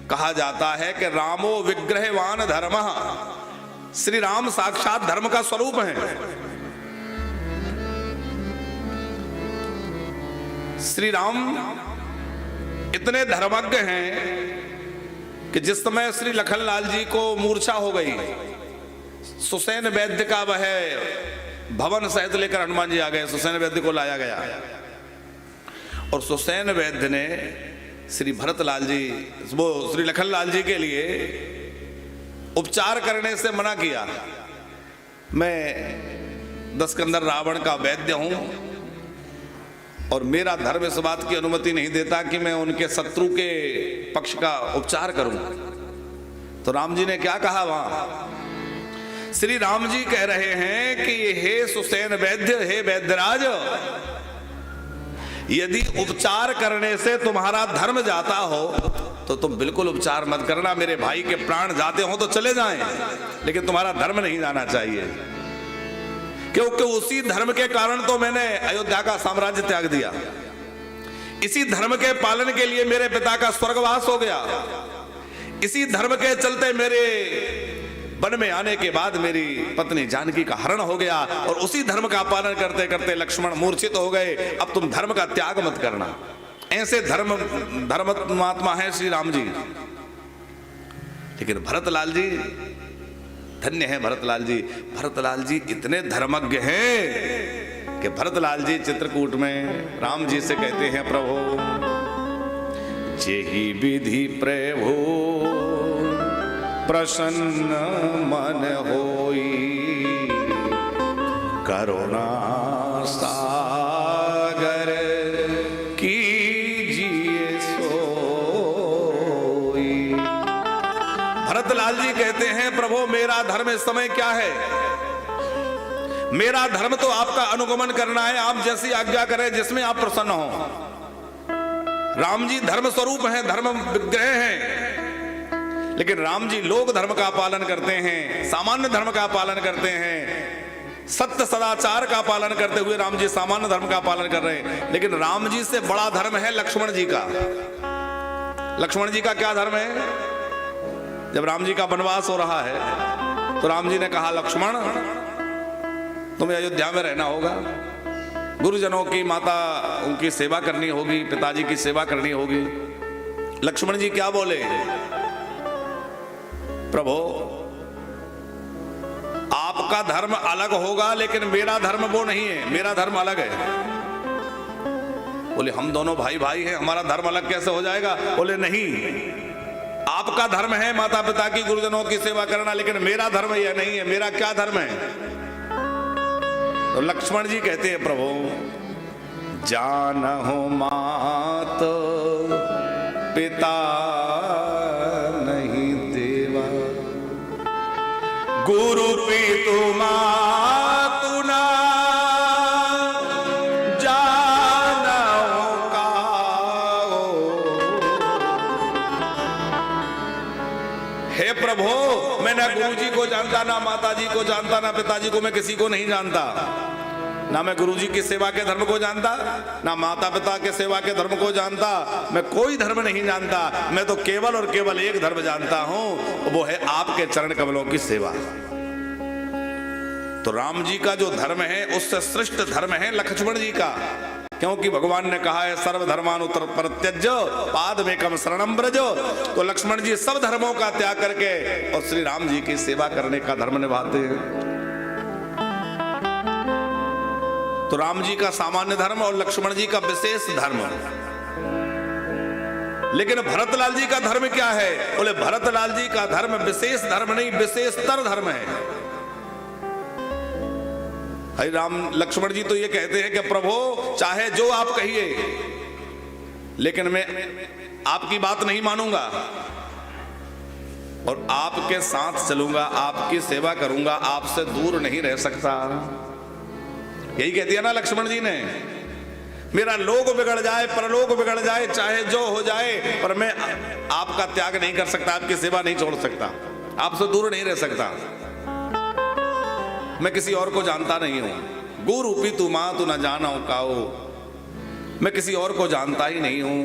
कहा जाता है कि रामो विग्रहवान धर्मः, श्री राम साक्षात धर्म का स्वरूप है। श्री राम इतने धर्मज्ञ हैं कि जिस समय श्री लखनलाल जी को मूर्छा हो गई, सुसैन वैद्य का वह भवन सहित लेकर हनुमान जी आ गए। सुसैन वैद्य को लाया गया और सुसैन वैद्य ने श्री भरतलाल जी, वो श्री लखनलाल जी के लिए उपचार करने से मना किया। मैं दशकंदर रावण का वैद्य हूं और मेरा धर्म इस बात की अनुमति नहीं देता कि मैं उनके शत्रु के पक्ष का उपचार करूं। तो राम जी ने क्या कहा वहां? श्री राम जी कह रहे हैं कि हे सुसैन वैद्य, हे वैद्यराज, यदि उपचार करने से तुम्हारा धर्म जाता हो तो तुम बिल्कुल उपचार मत करना। मेरे भाई के प्राण जाते हो तो चले जाएं, लेकिन तुम्हारा धर्म नहीं जाना चाहिए, क्योंकि उसी धर्म के कारण तो मैंने अयोध्या का साम्राज्य त्याग दिया। इसी धर्म के पालन के लिए मेरे पिता का स्वर्गवास हो गया। इसी धर्म के चलते मेरे वन में आने के बाद मेरी पत्नी जानकी का हरण हो गया और उसी धर्म का पालन करते करते लक्ष्मण मूर्छित हो गए। अब तुम धर्म का त्याग मत करना। ऐसे धर्मात्मा है श्री राम जी। लेकिन भरतलाल जी, धन्य है भरतलाल जी। भरतलाल जी इतने धर्मज्ञ हैं कि भरतलाल जी चित्रकूट में राम जी से कहते हैं, प्रभु जेहि विधि प्रभु प्रसन्न मन होई, करुणा सागर कीजिए सोई। भरतलाल जी कहते हैं, प्रभु मेरा धर्म इस समय क्या है? मेरा धर्म तो आपका अनुगमन करना है। आप जैसी आज्ञा करें, जिसमें आप प्रसन्न हो। राम जी धर्म स्वरूप हैं, धर्म विग्रह हैं, लेकिन राम जी लोक धर्म का पालन करते हैं, सामान्य धर्म का पालन करते हैं, सत्य सदाचार का पालन करते हुए राम जी सामान्य धर्म का पालन कर रहे हैं। लेकिन राम जी से बड़ा धर्म है लक्ष्मण जी का। लक्ष्मण जी का क्या धर्म है? जब राम जी का वनवास हो रहा है तो राम जी ने कहा, लक्ष्मण तुम्हें अयोध्या में रहना होगा, गुरुजनों की, माता उनकी सेवा करनी होगी, पिताजी की सेवा करनी होगी। लक्ष्मण जी क्या बोले? प्रभु आपका धर्म अलग होगा, लेकिन मेरा धर्म वो नहीं है, मेरा धर्म अलग है। बोले हम दोनों भाई भाई हैं, हमारा धर्म अलग कैसे हो जाएगा? बोले नहीं, आपका धर्म है माता पिता की, गुरुजनों की सेवा करना, लेकिन मेरा धर्म यह नहीं है। मेरा क्या धर्म है? तो लक्ष्मण जी कहते हैं, प्रभु जानहु मात पिता नहीं देवा, गुरु पितु मातु ना जानहु काओ। हे प्रभु, मैं ना गुरु जी को जानता, ना माता जी को जानता, ना पिताजी को, मैं किसी को नहीं जानता। ना मैं गुरुजी की सेवा के धर्म को जानता, ना माता पिता के सेवा के धर्म को जानता। मैं कोई धर्म नहीं जानता। मैं तो केवल और केवल एक धर्म जानता हूं, वो है आपके चरण कमलों की सेवा। तो राम जी का जो धर्म है उससे श्रेष्ठ धर्म है लक्ष्मण जी का, क्योंकि भगवान ने कहा है सर्वधर्मानुत्तर परित्यज्य पादमेकम शरणं व्रज। तो लक्ष्मण जी सब धर्मों का त्याग करके और श्री राम जी की सेवा करने का धर्म निभाते हैं। तो राम जी का सामान्य धर्म और लक्ष्मण जी का विशेष धर्म। लेकिन भरतलाल जी का धर्म क्या है? बोले भरतलाल जी का धर्म विशेष धर्म नहीं, विशेषतर धर्म है। हरि राम लक्ष्मण जी तो ये कहते हैं कि प्रभु चाहे जो आप कहिए, लेकिन मैं आपकी बात नहीं मानूंगा और आपके साथ चलूंगा, आपकी सेवा करूंगा, आपसे दूर नहीं रह सकता। यही कह दिया ना लक्ष्मण जी ने, मेरा लोक बिगड़ जाए, परलोक बिगड़ जाए, चाहे जो हो जाए, पर मैं आपका त्याग नहीं कर सकता, आपकी सेवा नहीं छोड़ सकता, आपसे दूर नहीं रह सकता। मैं किसी और को जानता नहीं हूं। गुरु पितु मातु न जानो काओ, मैं किसी और को जानता ही नहीं हूं।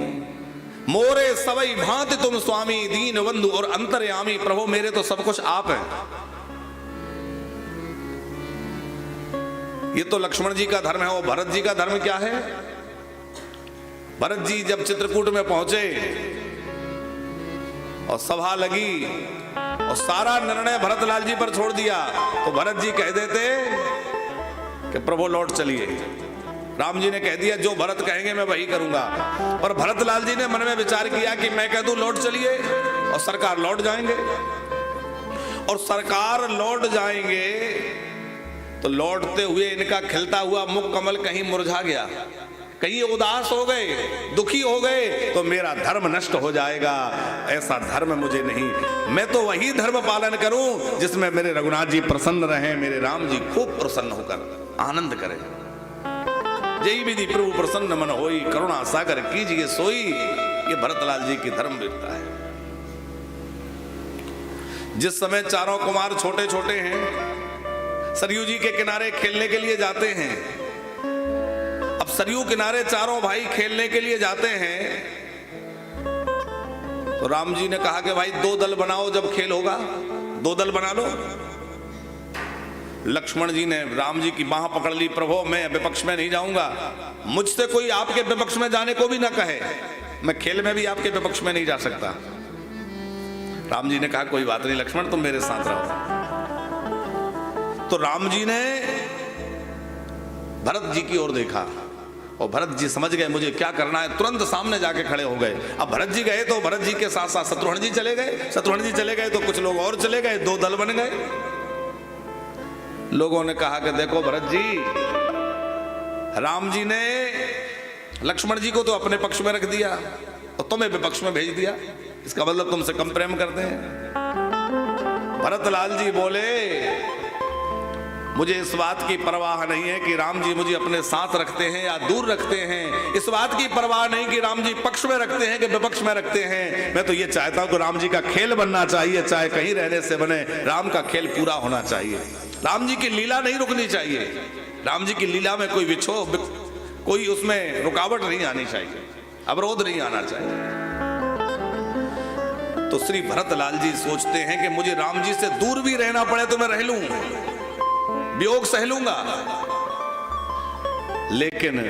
मोरे सवई भांति तुम स्वामी, दीन बंधु और अंतर्यामी। प्रभु मेरे तो सब कुछ आप हैं। ये तो लक्ष्मण जी का धर्म है। वो भरत जी का धर्म क्या है? भरत जी जब चित्रकूट में पहुंचे और सभा लगी और सारा निर्णय भरतलाल जी पर छोड़ दिया, तो भरत जी कह देते कि प्रभु लौट चलिए। राम जी ने कह दिया जो भरत कहेंगे मैं वही करूंगा। और भरतलाल जी ने मन में विचार किया कि मैं कह दूं लौट चलिए और सरकार लौट जाएंगे, और सरकार लौट जाएंगे तो लौटते हुए इनका खिलता हुआ मुख कमल कहीं मुरझा गया, कहीं उदास हो गए, दुखी हो गए, तो मेरा धर्म नष्ट हो जाएगा। ऐसा धर्म मुझे नहीं। मैं तो वही धर्म पालन करूं जिसमें मेरे रघुनाथ जी प्रसन्न रहें, मेरे राम जी खूब प्रसन्न होकर आनंद करें। जय विधि प्रभु प्रसन्न मन होई, करुणा सागर कीजिए सोई। ये भरतलाल जी की धर्म वीरता है। जिस समय चारों कुमार छोटे छोटे हैं, सरयू जी के किनारे खेलने के लिए जाते हैं। अब सरयू किनारे चारों भाई खेलने के लिए जाते हैं, तो राम जी ने कहा कि भाई 2 दल बनाओ, जब खेल होगा 2 दल बना लो। लक्ष्मण जी ने राम जी की बाह पकड़ ली। प्रभु मैं विपक्ष में नहीं जाऊंगा, मुझसे कोई आपके विपक्ष में जाने को भी ना कहे, मैं खेल में भी आपके विपक्ष में नहीं जा सकता। राम जी ने कहा कोई बात नहीं लक्ष्मण, तुम मेरे साथ रहो। तो राम जी ने भरत जी की ओर देखा और भरत जी समझ गए मुझे क्या करना है, तुरंत सामने जाके खड़े हो गए। अब भरत जी गए तो भरत जी के साथ साथ शत्रुघ्न जी चले गए, शत्रुघ्न जी चले गए तो कुछ लोग और चले गए, 2 दल बन गए। लोगों ने कहा कि देखो भरत जी, राम जी ने लक्ष्मण जी को तो अपने पक्ष में रख दिया और तुम्हें विपक्ष में भेज दिया, इसका मतलब तुमसे कम प्रेम करते हैं। भरतलाल जी बोले मुझे इस बात की परवाह नहीं है कि राम जी मुझे अपने साथ रखते हैं या दूर रखते हैं, इस बात की परवाह नहीं कि राम जी पक्ष में रखते हैं कि विपक्ष में रखते हैं। मैं तो ये चाहता हूं कि राम जी का खेल बनना चाहिए, चाहे कहीं रहने से बने, राम का खेल पूरा होना चाहिए। राम जी की लीला नहीं रुकनी चाहिए, राम जी की लीला में कोई कोई उसमें रुकावट नहीं आनी चाहिए, अवरोध नहीं आना चाहिए। तो श्री भरतलाल जी सोचते हैं कि मुझे राम जी से दूर भी रहना पड़े तो मैं रह लूं, वियोग सह लूंगा, लेकिन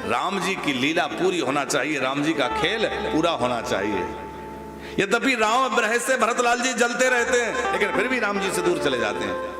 राम जी की लीला पूरी होना चाहिए, राम जी का खेल पूरा होना चाहिए। यद्यपि राम रहस्य भरतलाल जी जलते रहते हैं, लेकिन फिर भी राम जी से दूर चले जाते हैं।